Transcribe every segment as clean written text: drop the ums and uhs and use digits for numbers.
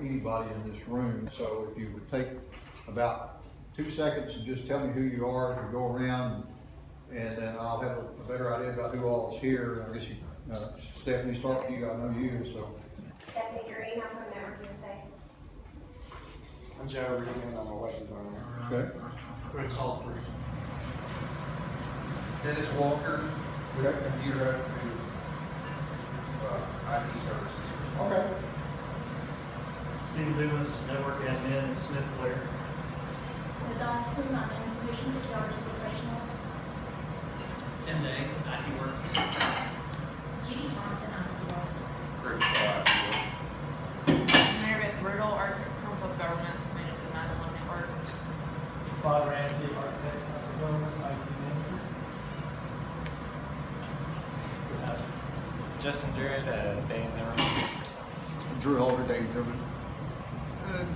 Anybody in this room, so if you would take about 2 seconds and just tell me who you are as we go around, and then I'll have a better idea about who all is here. I guess you, Stephanie, start with you. I know you, so. Stephanie Green, I'm from Network USA. I'm Joe Regan, I'm a web designer. Okay. Chris Halford. Dennis Walker, with Okay. computer IT services. Okay. Steve Lewis, network admin at Smith Blair. The Dawson, I'm an information security professional. Tim Day, IT Works. Judy Thompson, IT Works. Pretty quiet. Meredith Riddle, Architects Council of Governments, managed the 911 network. Bob Ramsey, architect, council government, IT manager. Justin Jarrett, Dane Zimmerman. Drew Holder, Dane Zimmerman.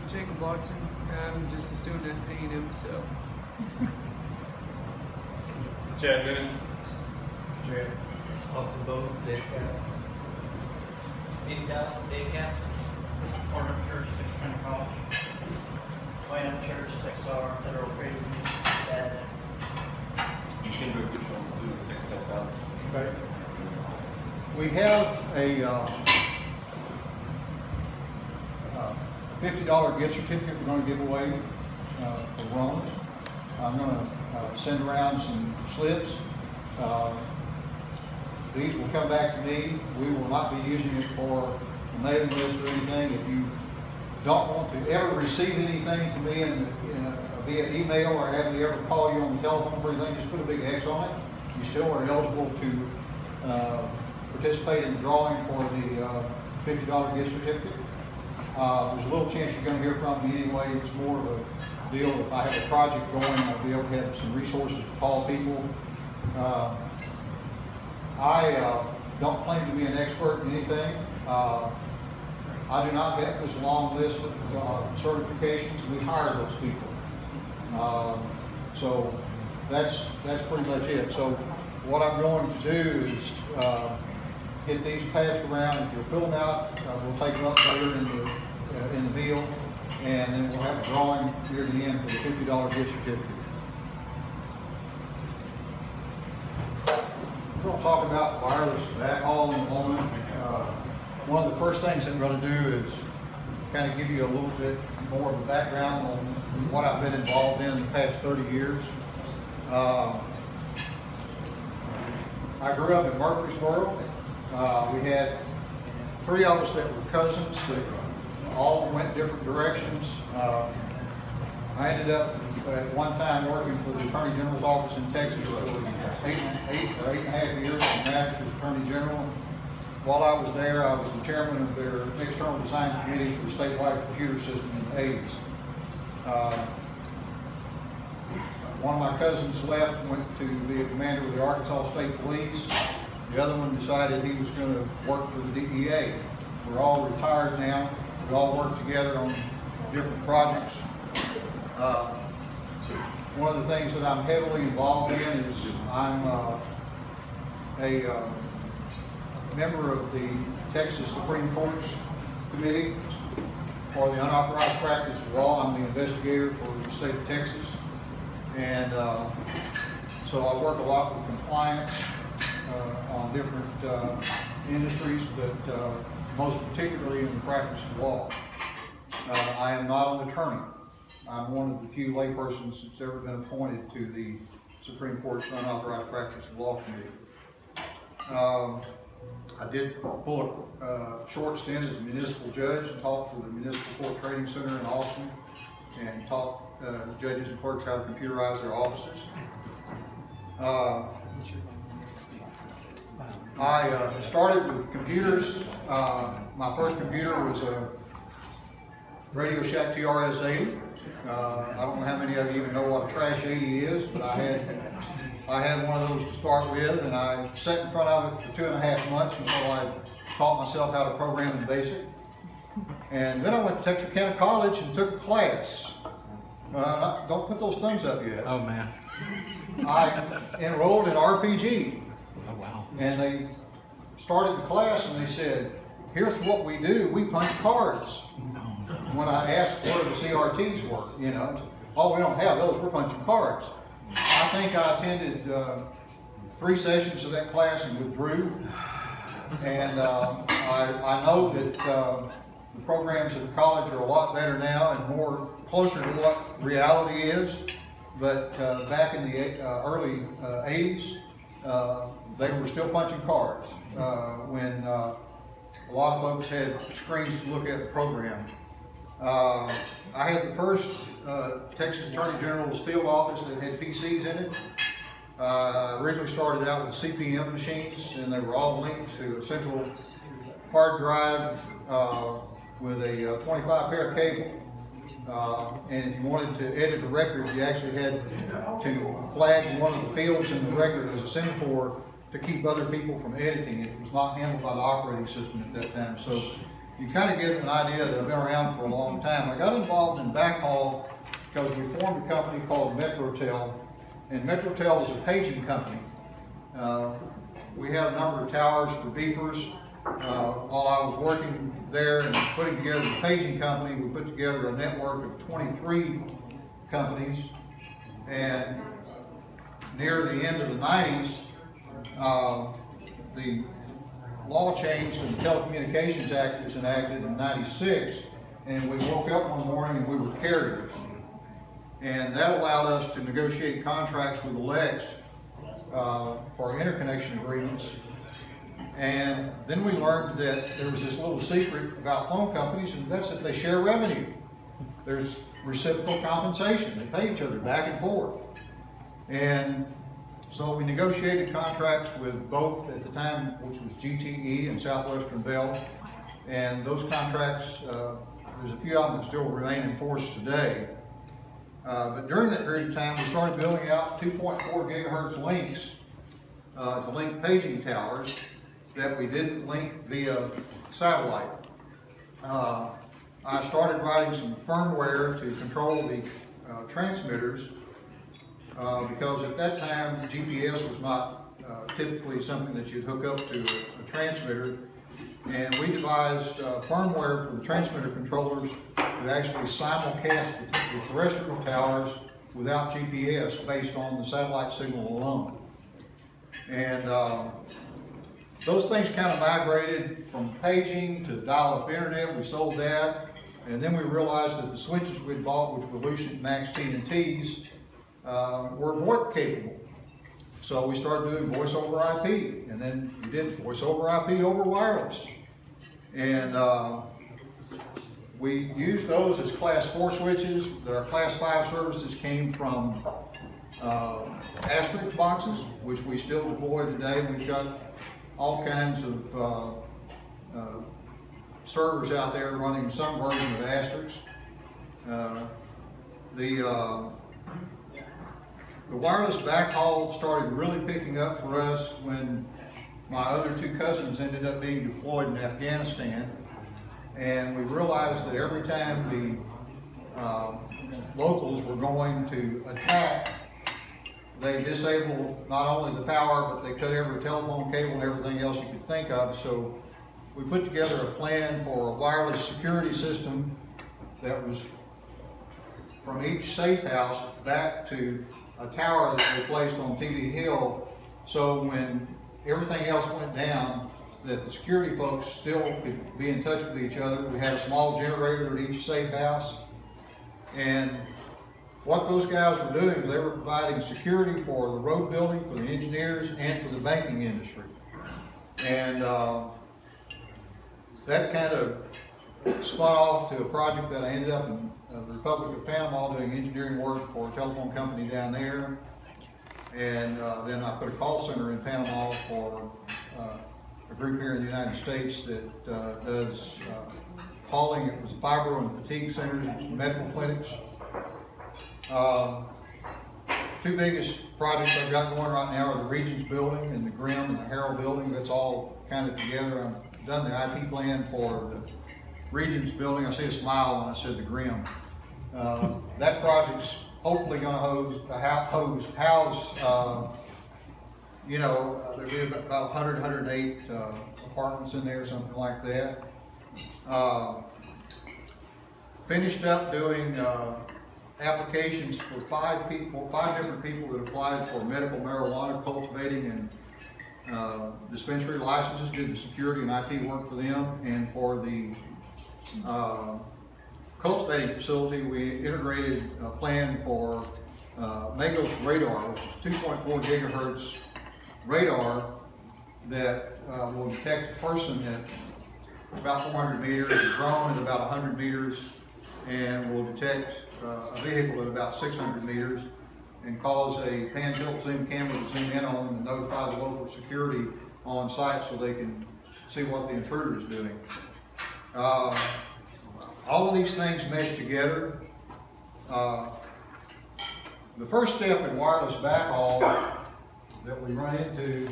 Jacob Watson. I'm just a student at A&M, so. Chad Bennett. Chad. Austin Bowes, Dave Cass. Eddie Dowd, Dave Cass. Orland Church, Texarkana College. Wayne Church, Texar, Federal Credit Union, Dad. Kendrick Mitchell, student at Texarkana. Okay. We have a $50 gift certificate we're going to give away for Rome. I'm going to send around some slips. These will come back to me. We will not be using it for a mailing list or anything. If you don't want to ever receive anything from me via email, or have me ever call you on the telephone for anything, just put a big X on it. You still are eligible to participate in the drawing for the $50 gift certificate. There's a little chance you're going to hear from me anyway. It's more of a deal. If I have a project going, I'll be able to have some resources to call people. I don't claim to be an expert in anything. I do not have this long list of certifications. We hire those people. So that's pretty much it. So what I'm going to do is get these passed around. If you'll fill them out, we'll take them up later in the meal, and then we'll have a drawing near the end for the $50 gift certificate. We're going to talk about wireless backhaul in a moment. One of the first things that we're going to do is kind of give you a little bit more of a background on what I've been involved in the past 30 years. I grew up in Murfreesboro. We had 3 of us that were cousins that all went different directions. I ended up at one time working for the Attorney General's office in Texas for 8.5 years as Magistrate Attorney General. While I was there, I was the chairman of their external design committee for the statewide computer system in the 80s. One of my cousins left, went to be a commander of the Arkansas State Police. The other one decided he was going to work for the DEA. We're all retired now. We all work together on different projects. One of the things that I'm heavily involved in is I'm a member of the Texas Supreme Court's committee for the unauthorized practice of law. I'm the investigator for the state of Texas. And so I work a lot with compliance on different industries, but most particularly in the practice of law. I am not an attorney. I'm one of the few laypersons that's ever been appointed to the Supreme Court's unauthorized practice of law committee. I did pull a short stint as a municipal judge and taught for the Municipal Court Training Center in Austin, and taught judges and clerks how to computerize their offices. I started with computers. My first computer was a Radio Shack TRS-80. I don't know how many of you even know what a trash 80 is, but I had one of those to start with, and I sat in front of it for 2.5 months until I taught myself how to program in BASIC. And then I went to Texarkana College and took a class. Don't put those thumbs up yet. Oh man. I enrolled in RPG. Oh wow. And they started the class and they said, here's what we do, we punch cards. When I asked where the CRTs were, you know, oh, we don't have those, we're punching cards. I think I attended 3 sessions of that class and withdrew. And I know that the programs at the college are a lot better now and more closer to what reality is. But back in the early 80s, they were still punching cards when a lot of folks had screens to look at the program. I had the first Texas Attorney General's field office that had PCs in it. Originally started out with CPM machines, and they were all linked to a central hard drive with a 25 pair cable. And if you wanted to edit a record, you actually had to flag one of the fields in the record as a semaphore to keep other people from editing it. It was not handled by the operating system at that time. So you kind of get an idea that I've been around for a long time. I got involved in Backhaul because we formed a company called Metrotel, and Metrotel was a paging company. We had a number of towers for beepers. While I was working there and putting together the paging company, we put together a network of 23 companies. And near the end of the 90s, the law changed and the Telecommunications Act was enacted in '96, and we woke up one morning and we were carriers. And that allowed us to negotiate contracts with the LECs for interconnection agreements. And then we learned that there was this little secret about phone companies, and that's that they share revenue. There's reciprocal compensation. They pay each other back and forth. And so we negotiated contracts with both at the time, which was GTE and Southwestern Bell. And those contracts, there's a few of them that still remain in force today. But during that period of time, we started building out 2.4 gigahertz links to link paging towers that we didn't link via satellite. I started writing some firmware to control the transmitters because at that time GPS was not typically something that you'd hook up to a transmitter, and we devised firmware for the transmitter controllers that actually simulcast the terrestrial towers without GPS based on the satellite signal alone. And those things kind of migrated from paging to dial-up internet. We sold that, and then we realized that the switches we'd bought, which were Lucent Max T&Ts, were VoIP capable. So we started doing voice over IP, and then we did voice over IP over wireless. And we used those as class 4 switches. Our class 5 services came from asterisk boxes, which we still deploy today. We've got all kinds of servers out there running some version of asterisk. The wireless backhaul started really picking up for us when my other 2 cousins ended up being deployed in Afghanistan. And we realized that every time the locals were going to attack, they disabled not only the power, but they cut every telephone cable and everything else you could think of. So we put together a plan for a wireless security system that was from each safe house back to a tower that they placed on TV Hill. So when everything else went down, that the security folks still could be in touch with each other. We had a small generator at each safe house. And what those guys were doing is they were providing security for the road building, for the engineers, and for the banking industry. And that kind of spun off to a project that I ended up in the Republic of Panama doing engineering work for a telephone company down there. And then I put a call center in Panama for a group here in the United States that does calling. It was fibro and fatigue centers, it was medical clinics. Two biggest projects I've got going right now are the Regions building and the Grimm and the Harold building. That's all kind of together. I've done the IT plan for the Regions building. I see a smile when I said the Grimm. That project's hopefully going to house, there'll be about 100, 108 apartments in there, something like that. Finished up doing applications for five different people that applied for medical marijuana cultivating and dispensary licenses, did the security and IT work for them, and for the cultivating facility, we integrated a plan for Magos radar, which is 2.4 gigahertz radar that will detect a person at about 400 meters, a drone at about 100 meters, and will detect a vehicle at about 600 meters and cause a pan-tilt zoom camera to zoom in on them and notify the local security on site so they can see what the intruder is doing. All of these things mesh together. The first step in wireless backhaul that we run into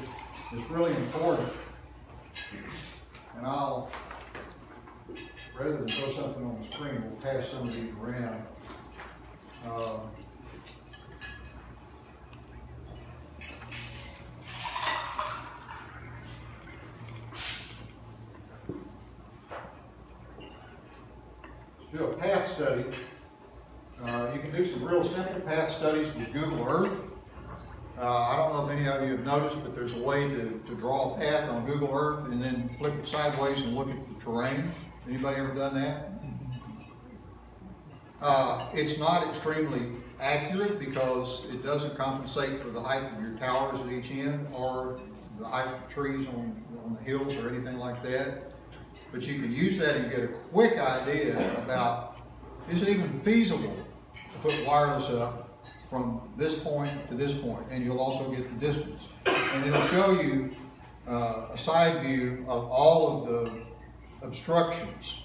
is really important. And I'll, rather than throw something on the screen, we'll pass some of these around. Do a path study. You can do some real simple path studies with Google Earth. I don't know if any of you have noticed, but there's a way to draw a path on Google Earth and then flip it sideways and look at the terrain. Anybody ever done that? It's not extremely accurate because it doesn't compensate for the height of your towers at each end or the height of trees on the hills or anything like that. But you can use that and get a quick idea about, is it even feasible to put wireless up from this point to this point? And you'll also get the distance. And it'll show you a side view of all of the obstructions.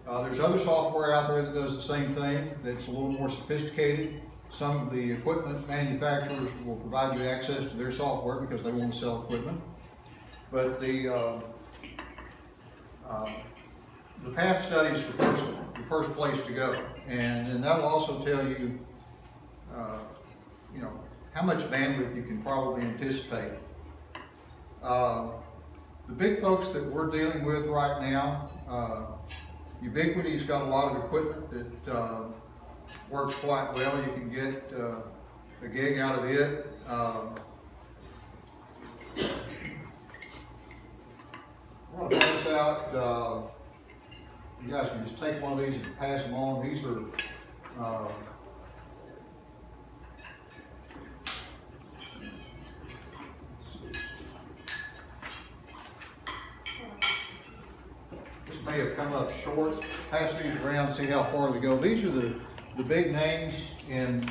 There's other software out there that does the same thing that's a little more sophisticated. Some of the equipment manufacturers will provide you access to their software because they want to sell equipment. But the path study is the first place to go, and then that'll also tell you, how much bandwidth you can probably anticipate. The big folks that we're dealing with right now, Ubiquity's got a lot of equipment that works quite well. You can get a gig out of it. I want to pass out, you guys can just take one of these and pass them on. These are this may have come up short. Pass these around, see how far they go. These are the big names in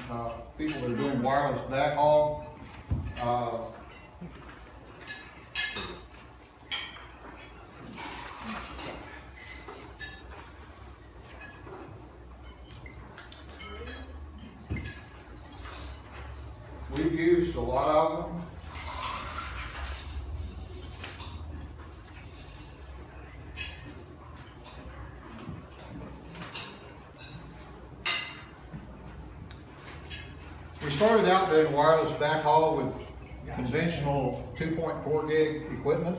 people that are doing wireless backhaul. We've used a lot of them. We started out doing wireless backhaul with conventional 2.4 gig equipment,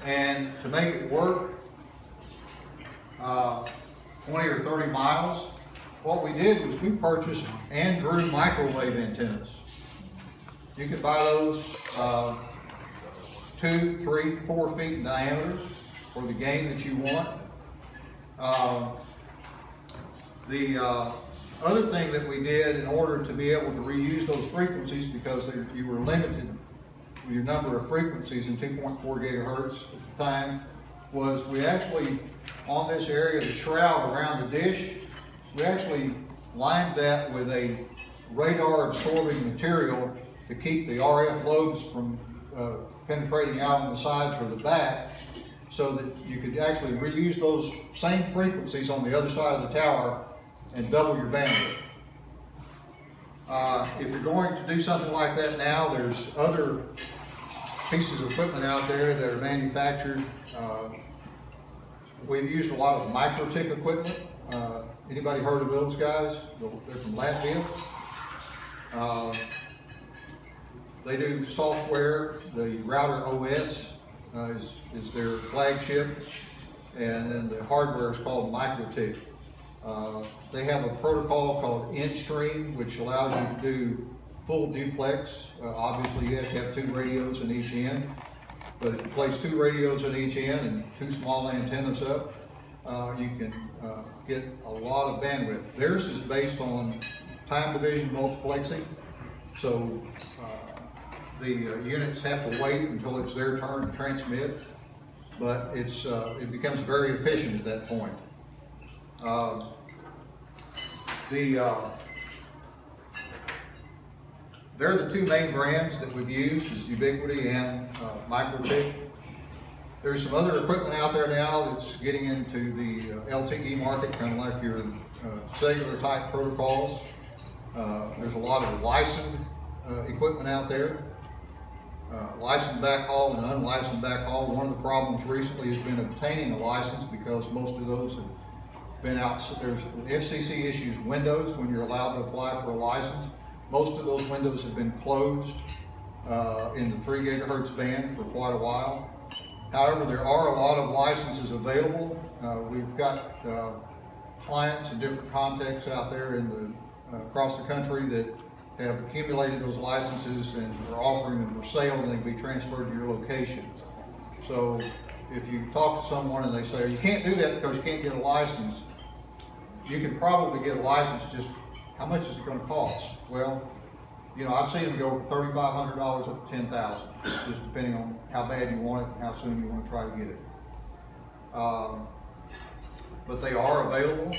and to make it work 20 or 30 miles, what we did was we purchased and drew microwave antennas. You can buy those 2, 3, 4 feet in diameter for the gain that you want. The other thing that we did in order to be able to reuse those frequencies, because you were limited with your number of frequencies in 2.4 gigahertz at the time, was we actually, on this area, the shroud around the dish, we actually lined that with a radar absorbing material to keep the RF lobes from penetrating out on the sides or the back, so that you could actually reuse those same frequencies on the other side of the tower and double your bandwidth. If you're going to do something like that now, there's other pieces of equipment out there that are manufactured. We've used a lot of micro-tick equipment. Anybody heard of those guys? They're from Latvia. They do software. The router OS is their flagship, and then the hardware is called micro-tick. They have a protocol called in-stream, which allows you to do full duplex. Obviously, you have to have 2 radios in each end, but if you place 2 radios in each end and 2 small antennas up, you can get a lot of bandwidth. Theirs is based on time division multiplexing, so the units have to wait until it's their turn to transmit, but it becomes very efficient at that point. They're the 2 main brands that we've used, is Ubiquiti and Microtik. There's some other equipment out there now that's getting into the LTE market, kind of like your cellular type protocols. There's a lot of licensed equipment out there. Licensed backhaul and unlicensed backhaul. One of the problems recently has been obtaining a license, because most of those have been out. There's FCC issues windows when you're allowed to apply for a license. Most of those windows have been closed in the 3 gigahertz band for quite a while. However, there are a lot of licenses available. We've got clients in different contexts out there across the country that have accumulated those licenses and are offering them for sale, and they can be transferred to your location. So if you talk to someone and they say, you can't do that because you can't get a license, you can probably get a license, just how much is it going to cost? Well, you know, I've seen them go for $3,500 up to $10,000, just depending on how bad you want it and how soon you want to try to get it. But they are available.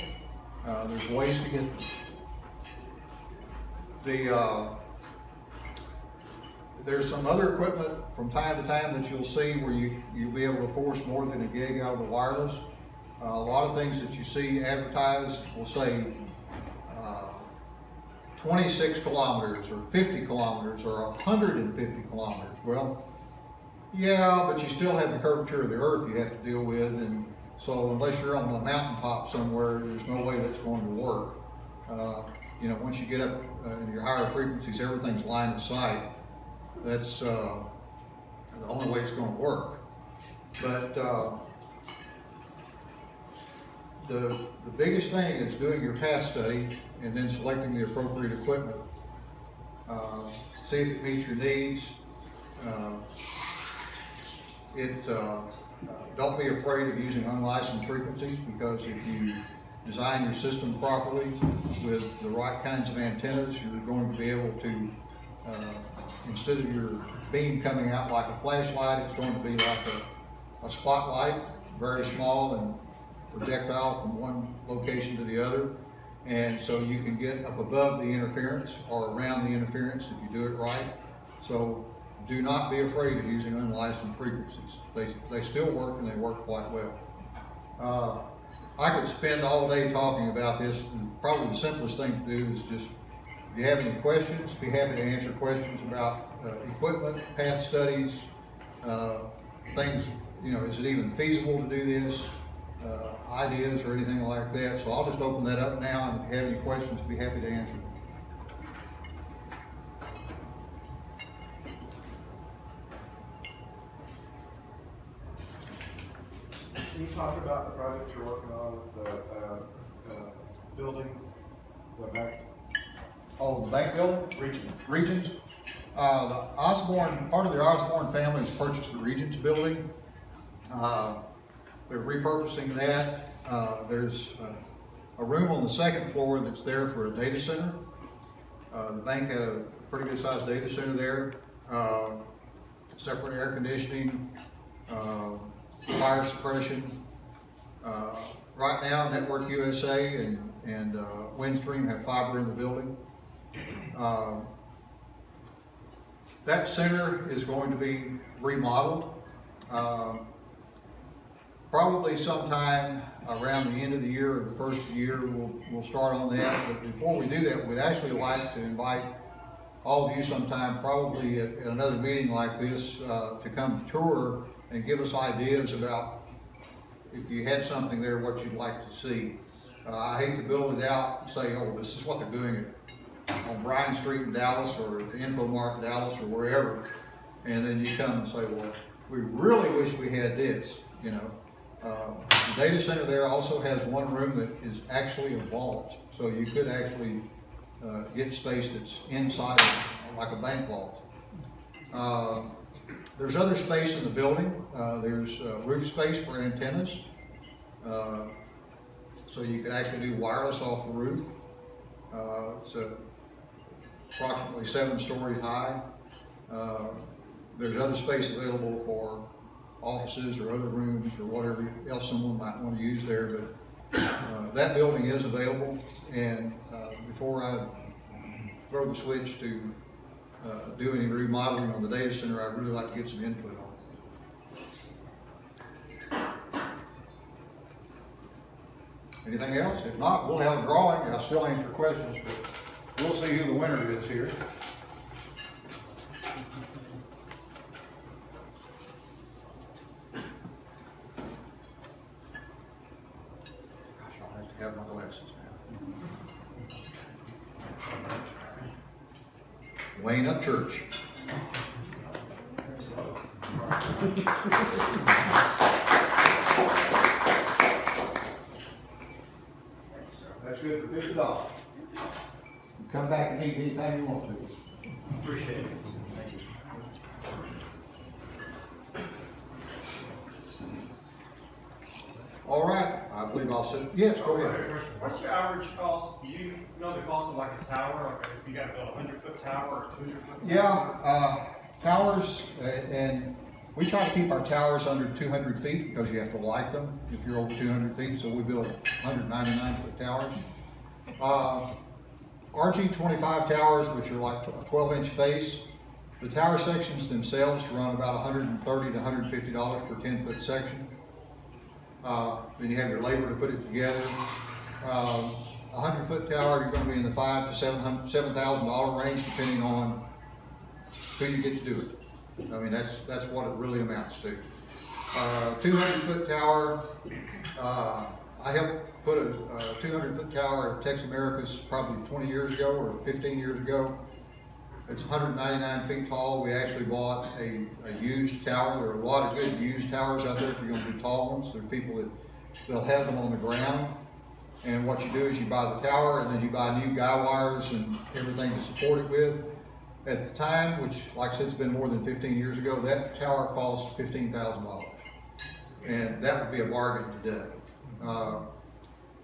There's ways to get them. There's some other equipment from time to time that you'll see where you'll be able to force more than a gig out of the wireless. A lot of things that you see advertised will say 26 kilometers or 50 kilometers or 150 kilometers. Well, yeah, but you still have the curvature of the earth you have to deal with, and so unless you're on a mountaintop somewhere, there's no way that's going to work. You know, once you get up in your higher frequencies, everything's line of sight. That's the only way it's going to work. But the biggest thing is doing your path study and then selecting the appropriate equipment. See if it meets your needs. Don't be afraid of using unlicensed frequencies, because if you design your system properly with the right kinds of antennas, you're going to be able to, instead of your beam coming out like a flashlight, it's going to be like a spotlight, very small and projectile from one location to the other. And so you can get up above the interference or around the interference if you do it right. So do not be afraid of using unlicensed frequencies. They still work, and they work quite well. I could spend all day talking about this, and probably the simplest thing to do is just, if you have any questions, be happy to answer questions about equipment, path studies, things, you know, is it even feasible to do this, ideas or anything like that. So I'll just open that up now, and if you have any questions, be happy to answer them. Can you talk about the project you're working on with the buildings, the bank? Oh, the bank building? Region. Regions. The Osborne, part of the Osborne family has purchased the Regions building. They're repurposing that. There's a room on the 2nd floor that's there for a data center. The bank had a pretty good sized data center there. Separate air conditioning, fire suppression. Right now, Network USA and Windstream have fiber in the building. That center is going to be remodeled. Probably sometime around the end of the year or the first of the year, we'll start on that. But before we do that, we'd actually like to invite all of you sometime, probably at another meeting like this, to come tour and give us ideas about, if you had something there, what you'd like to see. I hate to build it out and say, oh, this is what they're doing on Bryan Street in Dallas or the Info Mart in Dallas or wherever. And then you come and say, well, we really wish we had this, you know. The data center there also has one room that is actually a vault. So you could actually get space that's inside of, like a bank vault. There's other space in the building. There's roof space for antennas. So you could actually do wireless off the roof. It's approximately 7 stories high. There's other space available for offices or other rooms or whatever else someone might want to use there, but that building is available. And before I throw the switch to do any remodeling on the data center, I'd really like to get some input on it. Anything else? If not, we'll have a drawing and I'll still answer questions, but we'll see who the winner is here. I'll have to have my glasses now. Wayne Up Church. That's good for $50. Come back and eat anytime you want to. Appreciate it. Thank you. All right, I believe I'll sit. Yes, go ahead. What's your average cost? Do you know the cost of like a tower? Like if you got to build a 100-foot tower or 200-foot tower? Yeah, towers, and we try to keep our towers under 200 feet because you have to light them if you're over 200 feet, so we build 199-foot towers. RG25 towers, which are like a 12-inch face, the tower sections themselves run about $130 to $150 per 10-foot section. Then you have your labor to put it together. A 100-foot tower, you're going to be in the $5,000 to $7,000 range, depending on who you get to do it. I mean, that's what it really amounts to. 200-foot tower, I helped put a 200-foot tower at Tex Americas probably 20 years ago or 15 years ago. It's 199 feet tall. We actually bought a used tower. There are a lot of good used towers out there if you're going to do tall ones. There are people that they'll have them on the ground. And what you do is you buy the tower and then you buy new guy wires and everything to support it with. At the time, which like I said, it's been more than 15 years ago, that tower cost $15,000. And that would be a bargain today.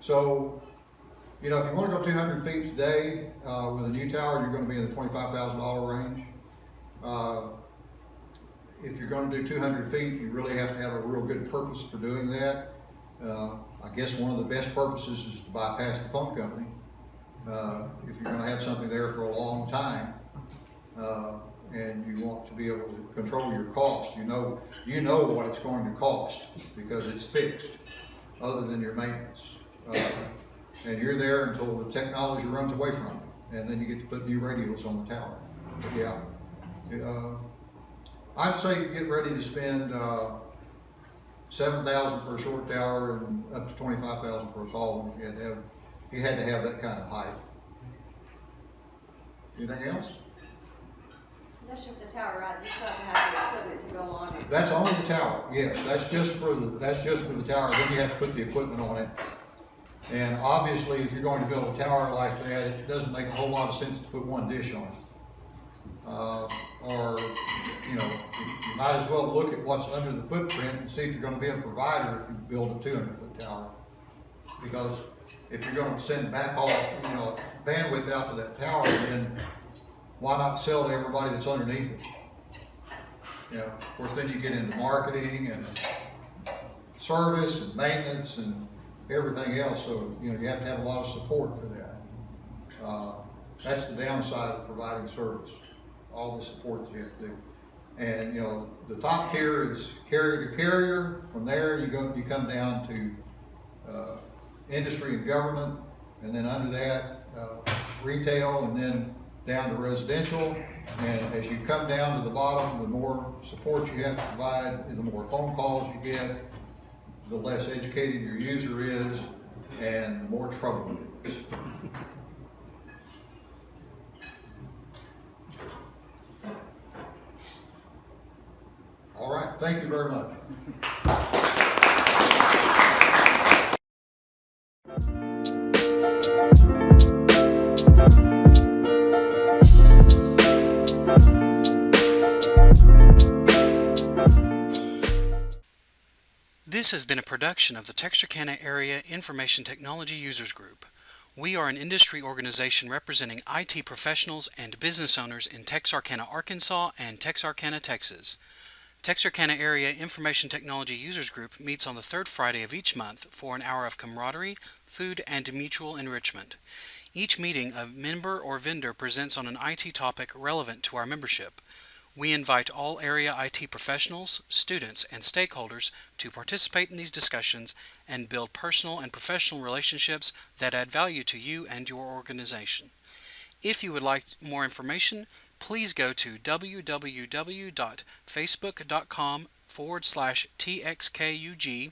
So, you know, if you want to go 200 feet today with a new tower, you're going to be in the $25,000 range. If you're going to do 200 feet, you really have to have a real good purpose for doing that. I guess one of the best purposes is to bypass the phone company. If you're going to have something there for a long time, and you want to be able to control your cost, you know what it's going to cost because it's fixed, other than your maintenance. And you're there until the technology runs away from you, and then you get to put new radios on the tower. But yeah, I'd say get ready to spend $7,000 for a short tower and up to $25,000 for a tall one if you had to have that kind of height. Anything else? That's just the tower, right? You still have to have the equipment to go on it. That's only the tower. Yes, that's just for the tower. Then you have to put the equipment on it. And obviously, if you're going to build a tower like that, it doesn't make a whole lot of sense to put one dish on it. Or, you know, you might as well look at what's under the footprint and see if you're going to be a provider if you build a 200-foot tower. Because if you're going to send backhaul, you know, bandwidth out to that tower, then why not sell to everybody that's underneath it? You know, of course, then you get into marketing and service and maintenance and everything else. So, you know, you have to have a lot of support for that. That's the downside of providing service, all the support that you have to do. And, you know, the top tier is carrier to carrier. From there, you come down to industry and government, and then under that, retail, and then down to residential. And as you come down to the bottom, the more support you have to provide, the more phone calls you get, the less educated your user is, and the more trouble it is. All right, thank you very much. This has been a production of the Texarkana Area Information Technology Users Group. We are an industry organization representing IT professionals and business owners in Texarkana, Arkansas and Texarkana, Texas. Texarkana Area Information Technology Users Group meets on the third Friday of each month for an hour of camaraderie, food, and mutual enrichment. Each meeting, a member or vendor presents on an IT topic relevant to our membership. We invite all area IT professionals, students, and stakeholders to participate in these discussions and build personal and professional relationships that add value to you and your organization. If you would like more information, please go to www.facebook.com/TxkUG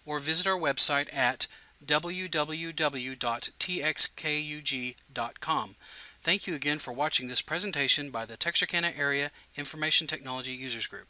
or visit our website at www.TxkUG.com. Thank you again for watching this presentation by the Texarkana Area Information Technology Users Group.